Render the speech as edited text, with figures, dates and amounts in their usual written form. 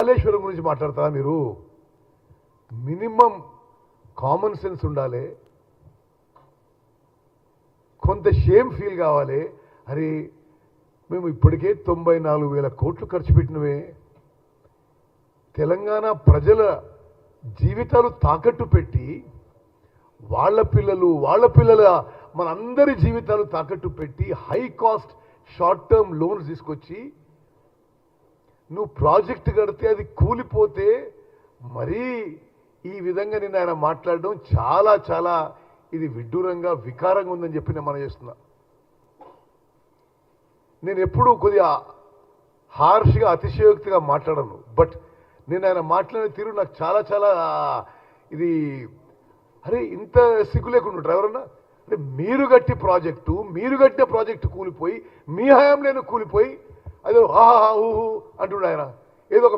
కాళేశ్వరం గురించి మాట్లాడతారా మీరు? మినిమం కామన్ సెన్స్ ఉండాలి, కొంత షేమ్ ఫీల్ కావాలి. అరే మేము ఇప్పటికే 94,000 కోట్లు ఖర్చు పెట్టినవే, తెలంగాణ ప్రజల జీవితాలు తాకట్టు పెట్టి వాళ్ళ పిల్లల మనందరి జీవితాలు తాకట్టు పెట్టి high cost short term loans తీసుకొచ్చి నువ్వు ప్రాజెక్ట్ కడితే అది కూలిపోతే మరీ ఈ విధంగా నిన్న ఆయన మాట్లాడడం చాలా చాలా ఇది విడ్డూరంగా వికారంగా ఉందని చెప్పి నేను మనం చేస్తున్నా. నేను ఎప్పుడూ కొద్దిగా హార్ష్గా అతిశయోక్తిగా మాట్లాడను, బట్ నేను ఆయన మాట్లాడిన తీరు నాకు చాలా చాలా ఇది అరే ఇంత సిగ్గు లేకుండా ఉంటారు ఎవరన్నా? అంటే మీరు కట్టిన ప్రాజెక్టు కూలిపోయి మీ హయాంలోనే కూలిపోయి అదో ఆహా ఊహు అంటున్నాడు ఆయన. ఏదో ఒక